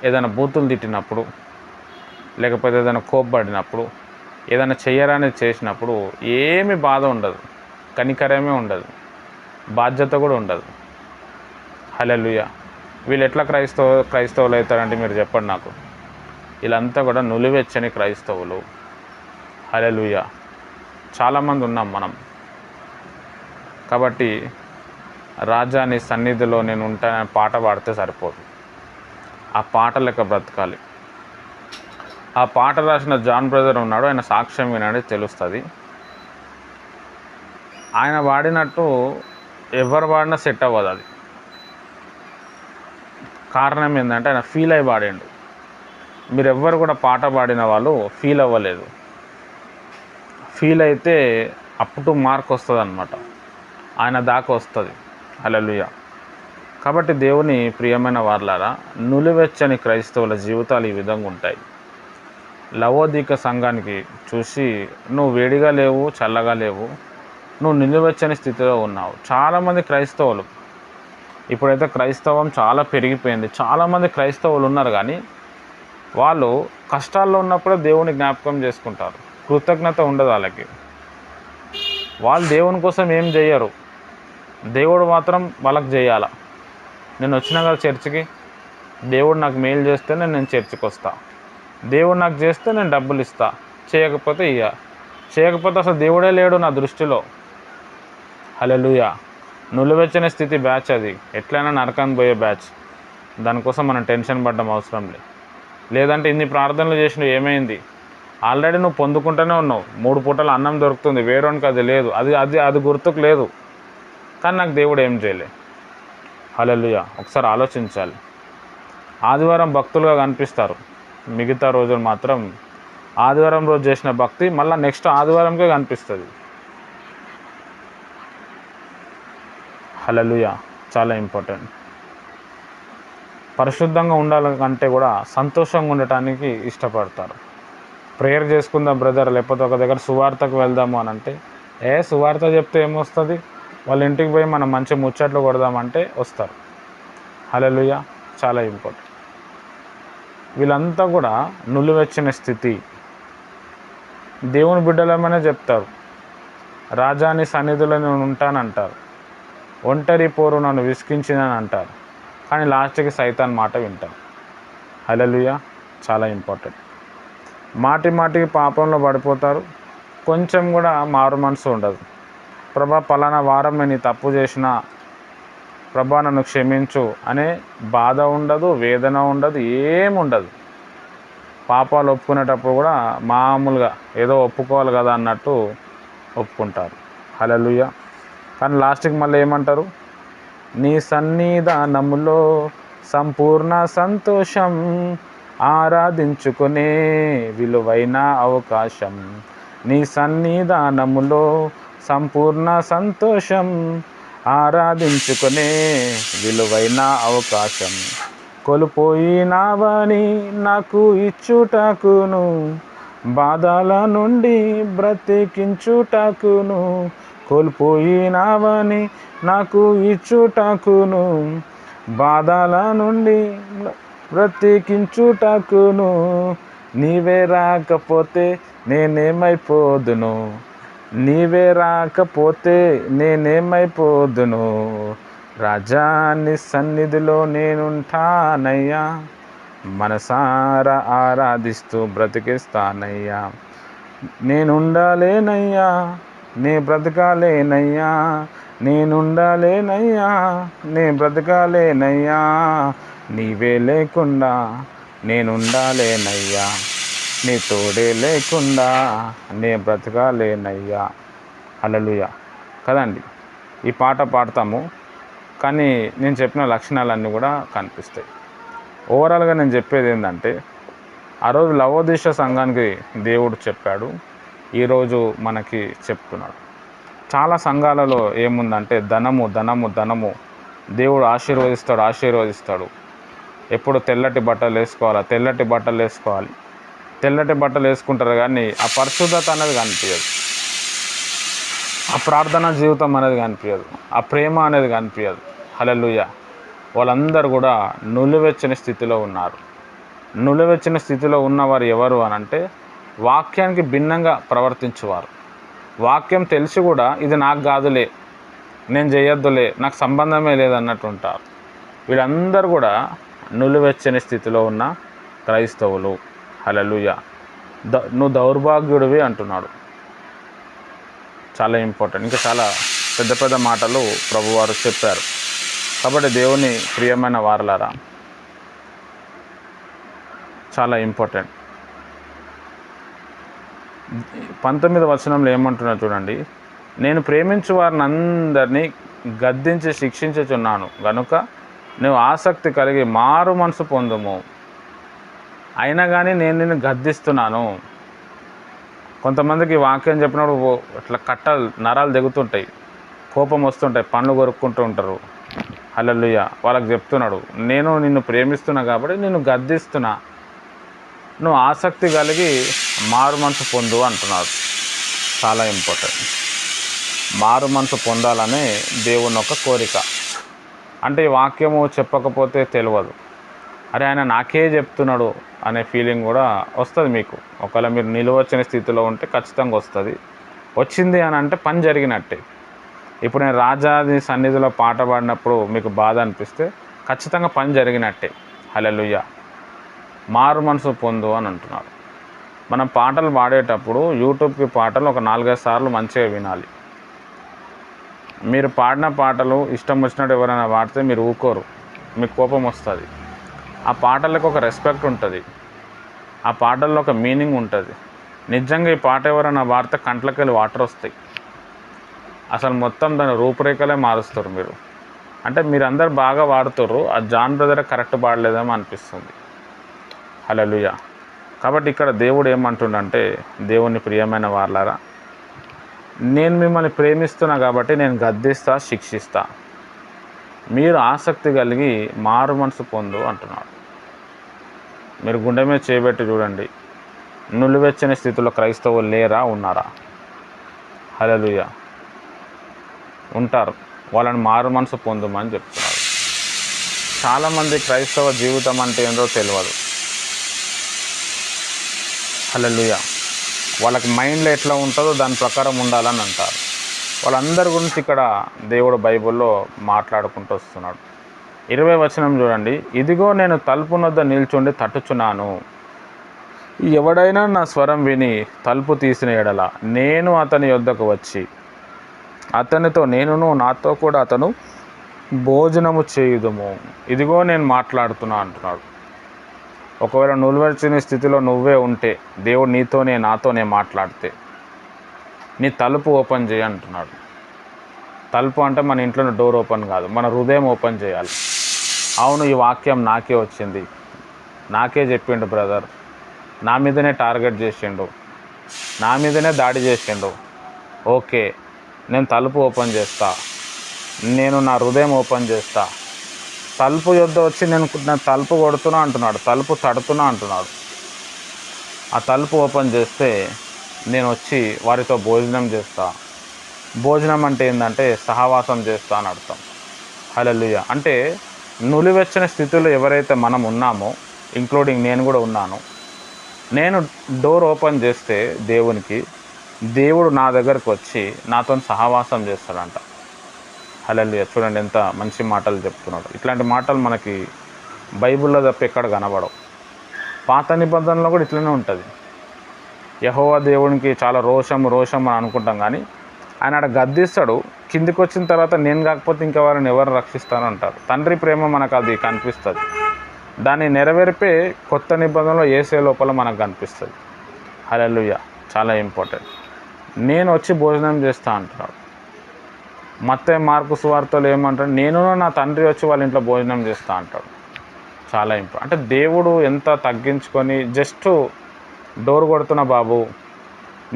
ఏదైనా బూతులు తిట్టినప్పుడు, లేకపోతే ఏదైనా కోప్పడినప్పుడు, ఏదైనా చెయ్యరాని చేసినప్పుడు ఏమి బాధ ఉండదు, కనికరమే ఉండదు, బాధ్యత కూడా ఉండదు. హల్లెలూయా. వీళ్ళు ఎట్లా క్రైస్తవులు అవుతారంటే మీరు చెప్పండి నాకు. వీళ్ళంతా కూడా నులివెచ్చని క్రైస్తవులు. హల్లెలూయా. చాలామంది ఉన్నాం మనం. కాబట్టి రాజాని సన్నిధిలో నేను ఉంటానని పాట పాడితే సరిపోదు, ఆ పాట లెక్క బ్రతకాలి. ఆ పాట రాసిన జాన్ బ్రదర్ ఉన్నాడు, ఆయన సాక్ష్యం వినండి తెలుస్తుంది. ఆయన వాడినట్టు ఎవరు వాడినా సెట్ అవ్వదు. అది కారణం ఏంటంటే ఆయన ఫీల్ అయి పాడిండు. మీరు ఎవ్వరు కూడా పాట పాడిన వాళ్ళు ఫీల్ అవ్వలేదు. ఫీల్ అయితే అప్ టు మార్క్ వస్తుంది అన్నమాట, ఆయన దాకా వస్తుంది. హల్లెలూయా. కాబట్టి దేవుని ప్రియమైన వారలారా, నులివెచ్చని క్రైస్తవుల జీవితాలు ఈ విధంగా ఉంటాయి. లవోదిక సంఘానికి చూసి, నువ్వు వేడిగా లేవు, చల్లగా లేవు, నువ్వు నిలువెచ్చని స్థితిలో ఉన్నావు. చాలామంది క్రైస్తవులు, ఇప్పుడైతే క్రైస్తవం చాలా పెరిగిపోయింది, చాలామంది క్రైస్తవులు ఉన్నారు, కానీ వాళ్ళు కష్టాల్లో ఉన్నప్పుడే దేవుని జ్ఞాపకం చేసుకుంటారు. కృతజ్ఞత ఉండదు వాళ్ళకి. వాళ్ళు దేవుని కోసం ఏం చేయరు, దేవుడు మాత్రం వాళ్ళకి చేయాల. నేను వచ్చినా కదా చర్చికి, దేవుడు నాకు మేలు చేస్తే నేను చర్చికి వస్తా, దేవుడు నాకు చేస్తే నేను డబ్బులు ఇస్తా, చేయకపోతే చేయకపోతే అసలు దేవుడే లేడు నా దృష్టిలో. హల్లెలూయా. నులివెచ్చని స్థితి బ్యాచ్ అది, ఎట్లయినా నరకానికి పోయే బ్యాచ్. దానికోసం మనం టెన్షన్ పడ్డం అవసరం లేదంటే ఇన్ని ప్రార్థనలు చేసినవి ఏమైంది? ఆల్రెడీ నువ్వు పొందుకుంటూనే ఉన్నావు. 3 పూటలు అన్నం దొరుకుతుంది, వేరేవానికి అది లేదు, అది గుర్తుకు లేదు, కానీ నాకు దేవుడు ఏం చేయలే. హల్లెలూయా. ఒకసారి ఆలోచించాలి. ఆదివారం భక్తులుగా కనిపిస్తారు, మిగతా రోజులు మాత్రం ఆదివారం రోజు చేసిన భక్తి మళ్ళీ నెక్స్ట్ ఆదివారంకే కనిపిస్తుంది. హల్లెలూయా. చాలా ఇంపార్టెంట్. పరిశుద్ధంగా ఉండాలంటే కూడా సంతోషంగా ఉండటానికి ఇష్టపడతారు. ప్రేయర్ చేసుకుందాం బ్రదర్, లేకపోతే ఒక దగ్గర సువార్తకు వెళ్దాము అని అంటే, సువార్త చెప్తే ఏమొస్తుంది, వాళ్ళ ఇంటికి పోయి మనం మంచి ముచ్చట్లు కొడదామంటే వస్తారు. హల్లెలూయా. చాలా ఇంపార్టెంట్. వీళ్ళంతా కూడా నులివెచ్చని స్థితి. దేవుని బిడ్డలమనే చెప్తారు, రాజాని సన్నిధిలో నేను ఉంటానంటారు, ఒంటరి పోరు నన్ను విసిగించిందని అంటారు, కానీ లాస్ట్కి సైతాన్ మాట వింటారు. హల్లెలూయా. చాలా ఇంపార్టెంట్. మాటి మాటికి పాపంలో పడిపోతారు, కొంచెం కూడా మారు మనసు ఉండదు. ప్రభా పలానా వారం నేను ఈ తప్పు చేసిన, ప్రభా నన్ను క్షమించు అనే బాధ ఉండదు, వేదన ఉండదు, ఏముండదు. పాపాలు ఒప్పుకునేటప్పుడు కూడా మామూలుగా ఏదో ఒప్పుకోవాలి కదా అన్నట్టు ఒప్పుకుంటారు. హల్లెలూయా. కానీ లాస్ట్కి మళ్ళీ ఏమంటారు, నీ సన్నిధానములో సంపూర్ణ సంతోషం, ఆరాధించుకునే విలువైన అవకాశం. నీ సన్నిధానములో సంపూర్ణ సంతోషం, ఆరాధించుకునే విలువైన అవకాశం. కోల్పోయినావని నాకు ఇచ్చుటకును, బాధల నుండి బ్రతికించుటకును. కోల్పోయినావని నాకు ఇచ్చుటకును, బాధల నుండి బ్రతికించుటకును. నీవే రాకపోతే నేనేమైపోదును, నీవే రాకపోతే నేనేమైపోదును. రాజా నీ సన్నిధిలో నేనుంటానయ్యా, మనసారా ఆరాధిస్తూ బ్రతికిస్తానయ్యా. నేనుండాలేనయ్యా, నే బ్రతకాలేనయ్యా, నేనుండాలేనయ్యా, నే బ్రతకాలేనయ్యా. నీవే లేకుండా నేనుండాలేనయ్యా, నీ తోడే లేకుండా నే బ్రతకాలేనయ్యా. హల్లెలూయా. కదండి. ఈ పాట పాడతాము, కానీ నేను చెప్పిన లక్షణాలన్నీ కూడా కనిపిస్తాయి. ఓవరాల్గా నేను చెప్పేది ఏంటంటే, ఆ రోజు లవోదిష సంఘానికి దేవుడు చెప్పాడు, ఈరోజు మనకి చెప్తున్నాడు. చాలా సంఘాలలో ఏముందంటే ధనము ధనము ధనము. దేవుడు ఆశీర్వదిస్తాడు. ఎప్పుడు తెల్లటి బట్టలు వేసుకోవాలి, తెల్లటి బట్టలు వేసుకోవాలి, తెల్లటి బట్టలు వేసుకుంటారు, కానీ ఆ పరిశుద్ధత అనేది కనిపించదు, ఆ ప్రార్థనా జీవితం అనేది కనిపించదు, ఆ ప్రేమ అనేది కనిపించదు. హల్లెలూయా. వాళ్ళందరూ కూడా నులివెచ్చని స్థితిలో ఉన్నారు. నులివెచ్చని స్థితిలో ఉన్నవారు ఎవరు అని అంటే, వాక్యానికి భిన్నంగా ప్రవర్తించేవారు. వాక్యం తెలిసి కూడా ఇది నాకు కాదులే, నేను చేయొద్దులే, నాకు సంబంధమే లేదన్నట్టు ఉంటారు. వీళ్ళందరూ కూడా నులివెచ్చని స్థితిలో ఉన్న క్రైస్తవులు. హల్లెలూయా. నువ్వు దౌర్భాగ్యుడివి అంటున్నాడు. చాలా ఇంపార్టెంట్. ఇంకా చాలా పెద్ద పెద్ద మాటలు ప్రభువారు చెప్పారు. కాబట్టి దేవుని ప్రియమైన వారలారా, చాలా ఇంపార్టెంట్. 19వ వచనంలో ఏమంటున్నారు చూడండి, నేను ప్రేమించు వారిని అందరినీ గద్దించి శిక్షించుచున్నాను గనుక నువ్వు ఆసక్తి కలిగి మారు మనసు పొందుము. అయినా కానీ నేను నిన్ను గద్దిస్తున్నాను. కొంతమందికి వాక్యం చెప్పినప్పుడు ఇట్లా నరాలు దిగుతుంటాయి, కోపం వస్తుంటాయి, పండ్లు కొరుక్కుంటూ ఉంటారు. హల్లెలూయా. వాళ్ళకి చెప్తున్నాడు, నేను నిన్ను ప్రేమిస్తున్నా కాబట్టి నిన్ను గద్దిస్తున్నా, నువ్వు ఆసక్తి కలిగి మారు మనసు పొందు అంటున్నాడు. చాలా ఇంపార్టెంట్. మారు మనసు పొందాలనే దేవుని ఒక కోరిక. అంటే ఈ వాక్యము చెప్పకపోతే తెలియదు, అరే ఆయన నాకే చెప్తున్నాడు అనే ఫీలింగ్ కూడా వస్తుంది మీకు. ఒకవేళ మీరు నిలువచ్చని స్థితిలో ఉంటే ఖచ్చితంగా వస్తుంది. వచ్చింది అని అంటే పని జరిగినట్టే. ఇప్పుడు నేను రాజాది సన్నిధిలో పాట పాడినప్పుడు మీకు బాధ అనిపిస్తే ఖచ్చితంగా పని జరిగినట్టే. హల్లెలూయా. మారు మనసు పొందు అని అంటున్నారు. మనం పాటలు పాడేటప్పుడు యూట్యూబ్కి పాటలు ఒక 4-5 సార్లు మంచిగా వినాలి. మీరు పాడిన పాటలు ఇష్టం వచ్చినట్టు ఎవరైనా పాడితే మీరు ఊరుకోరు, మీకు కోపం వస్తుంది. ఆ పాటలకు ఒక రెస్పెక్ట్ ఉంటుంది, ఆ పాటల్లో ఒక మీనింగ్ ఉంటుంది. నిజంగా ఈ పాట ఎవరైనా పాడితే కంట్లోకి వెళ్ళి వాటర్ వస్తాయి. అసలు మొత్తం దాని రూపురేఖలే మారుస్తారు మీరు. అంటే మీరందరూ బాగా పాడుతారు, ఆ జాన్ బ్రదర్ కరెక్ట్ పాడలేదేమో అనిపిస్తుంది. హల్లెలూయా. కాబట్టి ఇక్కడ దేవుడు ఏమంటుండంటే, దేవుని ప్రియమైన వారలారా, నేను మిమ్మల్ని ప్రేమిస్తున్నా కాబట్టి నేను గద్దిస్తా, శిక్షిస్తా, మీరు ఆసక్తి కలిగి మారు మనసు పొందు అంటున్నాడు. మీరు గుండె మీద చేయబెట్టి చూడండి, నులివెచ్చని స్థితిలో క్రైస్తవులు లేరా, ఉన్నారా? హల్లెలూయా. ఉంటారు, వాళ్ళని మారు మనసు పొందమని చెప్తున్నారు. చాలామంది క్రైస్తవ జీవితం అంటే ఏందో తెలియదు. హల్లెలూయా. వాళ్ళకి మైండ్లో ఎట్లా ఉంటుందో దాని ప్రకారం ఉండాలని అంటారు. వాళ్ళందరి గురించి ఇక్కడ దేవుడు బైబిల్లో మాట్లాడుకుంటూ వస్తున్నాడు. 20వ వచనం చూడండి. ఇదిగో నేను తలుపు వద్ద నిల్చుండి తట్టుచున్నాను. ఎవడైనా నా స్వరం విని తలుపు తీసిన ఎడల నేను అతని యొద్దకు వచ్చి అతనితో నేనును నాతో కూడా అతను భోజనము చేయుదుము. ఇదిగో నేను మాట్లాడుతున్నా అంటున్నాడు. ఒకవేళ నిలువెచ్చని స్థితిలో నువ్వే ఉంటే, దేవుడు నీతోనే నాతోనే మాట్లాడితే నీ తలుపు ఓపెన్ చేయి అంటున్నాడు. తలుపు అంటే మన ఇంట్లో డోర్ ఓపెన్ కాదు, మన హృదయం ఓపెన్ చేయాలి. అవును, ఈ వాక్యం నాకే వచ్చింది, నాకే చెప్పిండు బ్రదర్, నా మీదనే టార్గెట్ చేసిండు, నా మీదనే దాడి చేసిండు. ఓకే, నేను తలుపు ఓపెన్ చేస్తా, నేను నా హృదయం ఓపెన్ చేస్తా. తలుపు యొద్ద వచ్చి నేను తలుపు కొడుతున్నా అంటున్నాడు, తలుపు తడుతున్నా అంటున్నాడు. ఆ తలుపు ఓపెన్ చేస్తే నేను వచ్చి వారితో భోజనం చేస్తా. భోజనం అంటే ఏంటంటే సహవాసం చేస్తా అని అర్థం. హల్లెలూయా. అంటే నులివెచ్చని స్థితిలో ఎవరైతే మనం ఉన్నామో, ఇంక్లూడింగ్ నేను కూడా ఉన్నాను, నేను డోర్ ఓపెన్ చేస్తే దేవునికి, దేవుడు నా దగ్గరకు వచ్చి నాతో సహవాసం చేస్తాడంట. హల్లెలూయా. చూడండి ఎంత మంచి మాటలు చెప్తున్నాడు. ఇట్లాంటి మాటలు మనకి బైబిల్లో తప్ప ఎక్కడ కనబడవు. పాత నిబంధనలో కూడా ఇట్లనే ఉంటుంది. యెహోవా దేవునికి చాలా రోషం అని అనుకుంటాం, కానీ ఆయన ఆడ గద్దిస్తాడు. కిందికి వచ్చిన తర్వాత నేను కాకపోతే ఇంకెవరిని ఎవరు రక్షిస్తాను అంటారు. తండ్రి ప్రేమ మనకు అది కనిపిస్తుంది. దాన్ని నెరవేర్పే కొత్త నిబంధనలో యేసే లోపల మనకు కనిపిస్తుంది. హల్లెలూయా. చాలా ఇంపార్టెంట్. నేను వచ్చి భోజనం చేస్తా అంటున్నాడు. మత్తయి మార్కు సువార్తలు ఏమంటాడు, నేను నా తండ్రి వచ్చి వాళ్ళ ఇంట్లో భోజనం చేస్తా అంటాడు. చాలా ఇంపార్టెంట్. అంటే దేవుడు ఎంత తగ్గించుకొని, జస్ట్ డోర్ కొడుతున్నా బాబు,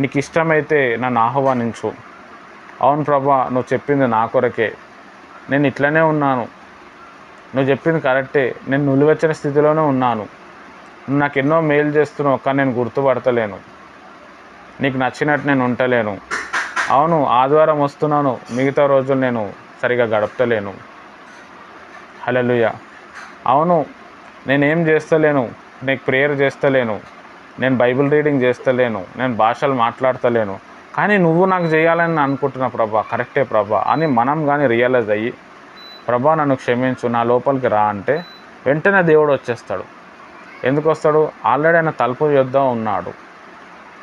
నీకు ఇష్టమైతే నన్ను ఆహ్వానించు. అవును ప్రభా, నువ్వు చెప్పింది నా కొరకే, నేను ఇట్లనే ఉన్నాను, నువ్వు చెప్పింది కరెక్టే, నేను నిలువెచ్చని స్థితిలోనే ఉన్నాను, నువ్వు నాకు ఎన్నో మేలు చేస్తున్నావు, కానీ నేను గుర్తుపడతలేను, నీకు నచ్చినట్టు నేను ఉండలేను. అవును, ఆదివారం వస్తున్నాను, మిగతా రోజులు నేను సరిగా గడపలేను. హల్లెలూయా. అవును, నేనేం చేస్తలేను, నీకు ప్రేయర్ చేస్తలేను, నేను బైబిల్ రీడింగ్ చేస్తలేను, నేను భాషలు మాట్లాడతలేను, కానీ నువ్వు నాకు చేయాలని అనుకుంటున్నా ప్రభా, కరెక్టే ప్రభా అని మనం కానీ రియలైజ్ అయ్యి, ప్రభా నన్ను క్షమించు, నా లోపలికి రా అంటే వెంటనే దేవుడు వచ్చేస్తాడు. ఎందుకు వస్తాడు? ఆల్రెడీ ఆయన తలుపు యొద్ద ఉన్నాడు.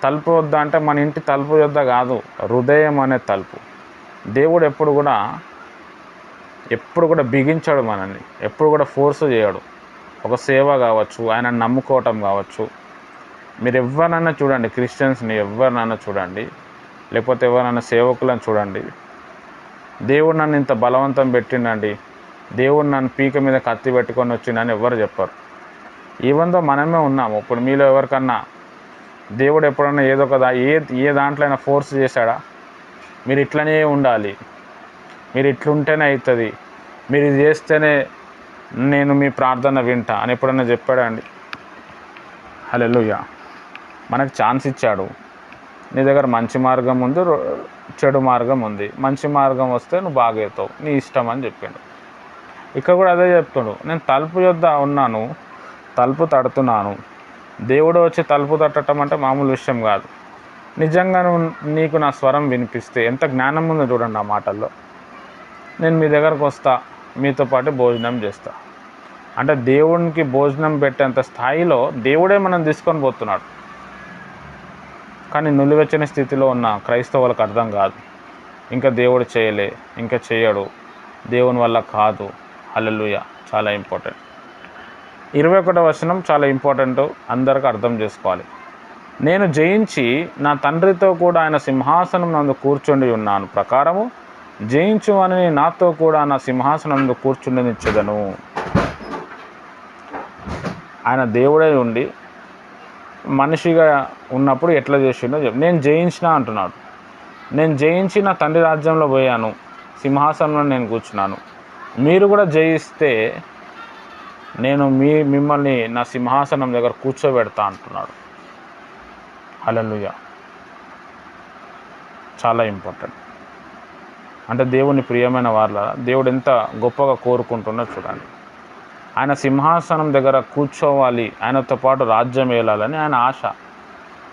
తలుపు వద్ద అంటే మన ఇంటి తలుపు యొద్ద కాదు, హృదయం అనే తలుపు. దేవుడు ఎప్పుడు కూడా బిగించాడు మనల్ని, ఎప్పుడు కూడా ఫోర్స్ చేయడు. ఒక సేవ కావచ్చు, ఆయన నమ్ముకోవటం కావచ్చు. మీరు ఎవరినైనా చూడండి, క్రిస్టియన్స్ని ఎవరినైనా చూడండి, లేకపోతే ఎవరైనా సేవకులను చూడండి, దేవుడు నన్ను ఇంత బలవంతం పెట్టిండండి, దేవుడు నన్ను పీక మీద కత్తి పెట్టుకొని వచ్చిండని ఎవరు చెప్పరు. ఈవెందో మనమే ఉన్నాము. ఇప్పుడు మీలో ఎవరికన్నా దేవుడు ఎప్పుడన్నా ఏదో ఒక ఏ దాంట్లో అయినా ఫోర్స్ చేశాడా? మీరు ఇట్లనే ఉండాలి, మీరు ఇట్లుంటేనే అవుతుంది, మీరు ఇది చేస్తేనే నేను మీ ప్రార్థన వింటా అని ఎప్పుడన్నా చెప్పాడా అండి? హల్లెలూయా. మనకు ఛాన్స్ ఇచ్చాడు. నీ దగ్గర మంచి మార్గం ఉంది, చెడు మార్గం ఉంది. మంచి మార్గం వస్తే నువ్వు బాగవుతావు, నీ ఇష్టం అని చెప్పిండు. ఇక్కడ కూడా అదే చెప్తాడు, నేను తలుపు యొద్ద ఉన్నాను, తలుపు తడుతున్నాను. దేవుడు వచ్చి తలుపు తట్టడం అంటే మామూలు విషయం కాదు. నిజంగా నీకు నా స్వరం వినిపిస్తే ఎంత జ్ఞానం ఉందో చూడండి ఆ మాటల్లో. నేను మీ దగ్గరకు వస్తా, మీతో పాటు భోజనం చేస్తా అంటే దేవునికి భోజనం పెట్టేంత స్థాయిలో దేవుడే మనం తీసుకొని పోతున్నాడు. కానీ నులివెచ్చని స్థితిలో ఉన్న క్రైస్తవులకు అర్థం కాదు. ఇంకా దేవుడు చేయలే, ఇంకా చేయడు, దేవుని వల్ల కాదు. హల్లెలూయా. చాలా ఇంపార్టెంట్. 21వ వచనం చాలా ఇంపార్టెంట్, అందరికీ అర్థం చేసుకోవాలి. నేను జయించి నా తండ్రితో కూడా ఆయన సింహాసనం నందు కూర్చుండి ఉన్నాను ప్రకారము జయించు అని నాతో కూడా నా సింహాసనం నందు కూర్చుండనిచ్చేదను. ఆయన దేవుడై ఉండి మనిషిగా ఉన్నప్పుడు ఎట్లా చేసిండో నేను జయించిన అంటున్నాడు. నేను జయించి నా తండ్రి రాజ్యంలో పోయాను, సింహాసనంలో నేను కూర్చున్నాను. మీరు కూడా జయిస్తే నేను మిమ్మల్ని నా సింహాసనం దగ్గర కూర్చోబెడతా అంటున్నాడు. హల్లెలూయా. చాలా ఇంపార్టెంట్. అంటే దేవుని ప్రియమైన వాళ్ళ దేవుడు ఎంత గొప్పగా కోరుకుంటున్నా చూడండి. ఆయన సింహాసనం దగ్గర కూర్చోవాలి, ఆయనతో పాటు రాజ్యం ఏలాలని ఆయన ఆశ.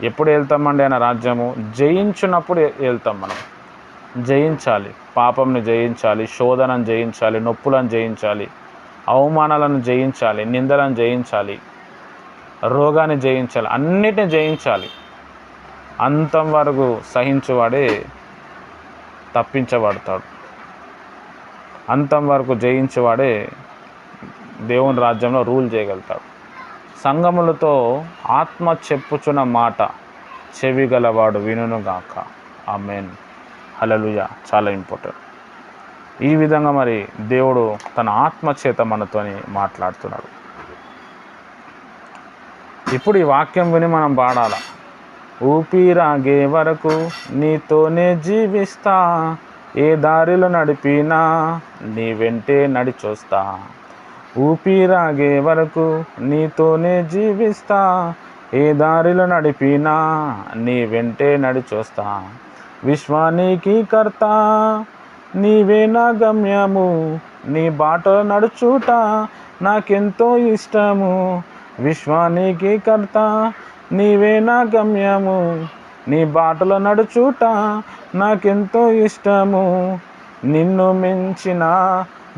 ఎప్పుడు వెళ్తామండి ఆయన రాజ్యము? జయించినప్పుడు వెళ్తాం మనం. జయించాలి, పాపంని జయించాలి, శోధనను జయించాలి, నొప్పులను జయించాలి, అవమానాలను జయించాలి, నిందలను జయించాలి, రోగాన్ని జయించాలి, అన్నిటిని జయించాలి. అంతం వరకు సహించువాడే తప్పించబడతాడు. అంతం వరకు జయించేవాడే దేవుని రాజ్యంలో రూల్ చేయగలుగుతాడు. సంగములతో ఆత్మ చెప్పుచున్న మాట చెవి గలవాడు వినుగాక. ఆమేన్, హల్లెలూయా. చాలా ఇంపార్టెంట్. ఈ విధంగా మరి దేవుడు తన ఆత్మ చేత మనతోని మాట్లాడుతున్నాడు. ఇప్పుడు ఈ వాక్యం విని మనం పాడాల. ఊపిరాగే వరకు నీతోనే జీవిస్తా, ఏ దారిలో నడిపినా నీ వెంటే నడిచొస్తా. ఊపిరాగే వరకు నీతోనే జీవిస్తా, ఏ దారిలో నడిపినా నీ వెంటే నడిచొస్తా. విశ్వానికి కర్త నీవే నా గమ్యము, నీ బాట నడుచుట నాకెంతో ఇష్టము. విశ్వానికి కర్త నీవే నా గమ్యము, నీ బాటలో నడుచుట నాకెంతో ఇష్టము. నిన్ను మించిన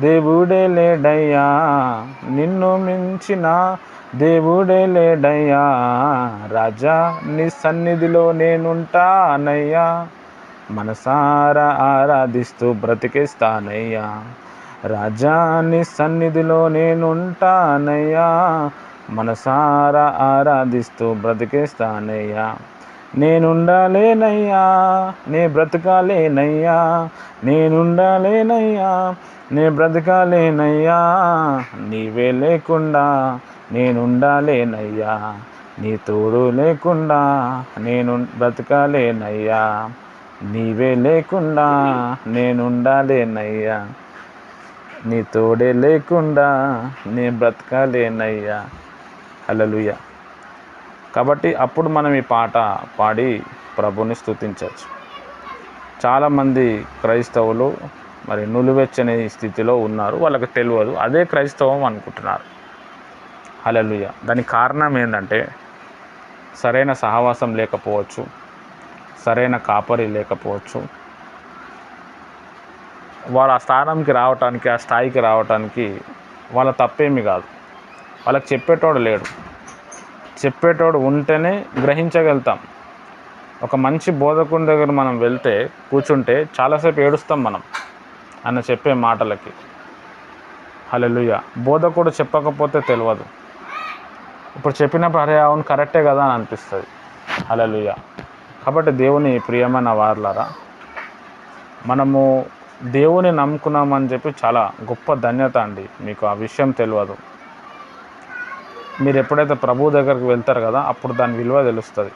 దేవుడే లేడయ్యా, నిన్ను మించిన దేవుడే లేడయ్యా. రాజా నీ సన్నిధిలో నేనుంటానయ్యా, మనసారా ఆరాధిస్తూ బ్రతికేస్తానయ్యా. రాజా నీ సన్నిధిలో నేనుంటానయ్యా, మనసారా ఆరాధిస్తూ బ్రతికేస్తానయ్యా. నేనుండాలేనయ్యా, నే బ్రతకాలేనయ్యా, నేనుండాలేనయ్యా, నే బ్రతకాలేనయ్యా. నీవే లేకుండా నేనుండాలేనయ్యా, నీ తోడు లేకుండా నేను బ్రతకాలేనయ్యా. నీవే లేకుండా నేనుండాలేనయ్యా, నీ తోడే లేకుండా నే బ్రతకాలేనయ్యా. హల్లెలూయా. కాబట్టి అప్పుడు మనం ఈ పాట పాడి ప్రభుని స్తుతించవచ్చు. చాలామంది క్రైస్తవులు మరి నులివెచ్చని స్థితిలో ఉన్నారు, వాళ్ళకి తెలియదు, అదే క్రైస్తవం అనుకుంటున్నారు. హల్లెలూయా. దానికి కారణం ఏంటంటే సరైన సహవాసం లేకపోవచ్చు, సరైన కాపరి లేకపోవచ్చు. వాళ్ళ ఆ స్థానంకి రావటానికి, ఆ స్థాయికి రావటానికి వాళ్ళ తప్పేమీ కాదు. వాళ్ళకి చెప్పేటోడు లేడు. చెప్పేటోడు ఉంటేనే గ్రహించగలుగుతాం. ఒక మంచి బోధకుని దగ్గర మనం వెళ్తే కూర్చుంటే చాలాసేపు ఏడుస్తాం మనం ఆయన చెప్పే మాటలకి. హల్లెలూయా. బోధకుడు చెప్పకపోతే తెలియదు. ఇప్పుడు చెప్పినప్పుడు అరే అవును కరెక్టే కదా అని అనిపిస్తుంది. హల్లెలూయా. కాబట్టి దేవుని ప్రియమైన వారలారా, మనము దేవుని నమ్ముకున్నామని చెప్పి చాలా గొప్ప ధన్యత అండి. మీకు ఆ విషయం తెలియదు. మీరు ఎప్పుడైతే ప్రభు దగ్గరికి వెళ్తారు కదా, అప్పుడు దాని విలువ తెలుస్తుంది.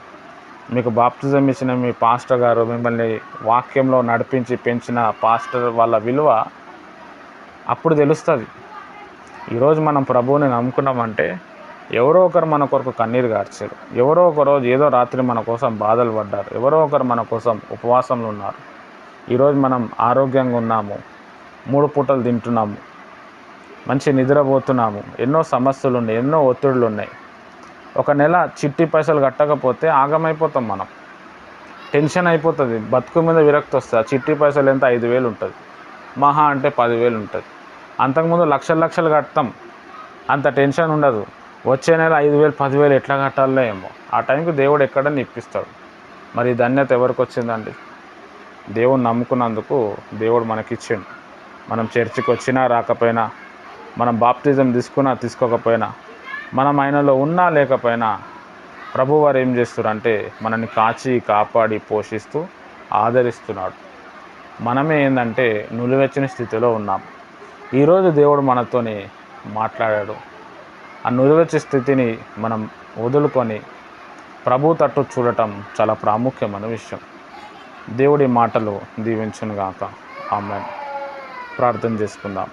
మీకు బాప్తిజం ఇచ్చిన మీ పాస్టర్ గారు, మిమ్మల్ని వాక్యంలో నడిపించి పెంచిన పాస్టర్ వాళ్ళ విలువ అప్పుడు తెలుస్తుంది. ఈరోజు మనం ప్రభువుని నమ్ముకున్నామంటే ఎవరో ఒకరు మన కొరకు కన్నీరు గార్చారు, ఎవరో ఒకరోజు ఏదో రాత్రి మన కోసం బాధలు పడ్డారు, ఎవరో ఒకరు మన కోసం ఉపవాసంలో ఉన్నారు. ఈరోజు మనం ఆరోగ్యంగా ఉన్నాము, 3 పూటలు తింటున్నాము, మంచి నిద్రపోతున్నాము. ఎన్నో సమస్యలు ఉన్నాయి, ఎన్నో ఒత్తిడులు ఉన్నాయి. ఒక నెల చిట్టి పైసలు కట్టకపోతే ఆగమైపోతాం మనం. టెన్షన్ అయిపోతుంది, బతుకు మీద విరక్తి వస్తుంది. ఆ చిట్టి పైసలు ఎంత 5,000 ఉంటుంది, మహా అంటే 10,000 ఉంటుంది. అంతకుముందు లక్షలు కడతాం, అంత టెన్షన్ ఉండదు. వచ్చే నెల 5,000 10,000 ఎట్లా కట్టాలో ఏమో. ఆ టైంకి దేవుడు ఎక్కడన్నా ఇప్పిస్తాడు. మరి ఈ ధన్యత ఎవరికి వచ్చిందండి? దేవుని నమ్ముకున్నందుకు దేవుడు మనకిచ్చిండు. మనం చర్చికి వచ్చినా రాకపోయినా, మనం బాప్తిజం తీసుకున్నా తీసుకోకపోయినా, మనం ఆయనలో ఉన్నా లేకపోయినా ప్రభువారు ఏం చేస్తున్నారంటే మనల్ని కాచి కాపాడి పోషిస్తూ ఆదరిస్తున్నాడు. మనమే ఏంటంటే నులివెచ్చని స్థితిలో ఉన్నాం. ఈరోజు దేవుడు మనతోని మాట్లాడాడు. ఆ నులివెచ్చని స్థితిని మనం వదులుకొని ప్రభు తట్టు చూడటం చాలా ప్రాముఖ్యమైన విషయం. దేవుడి మాటలు దీవించునుగాక. ఆమేన్. ప్రార్థన చేసుకుందాం.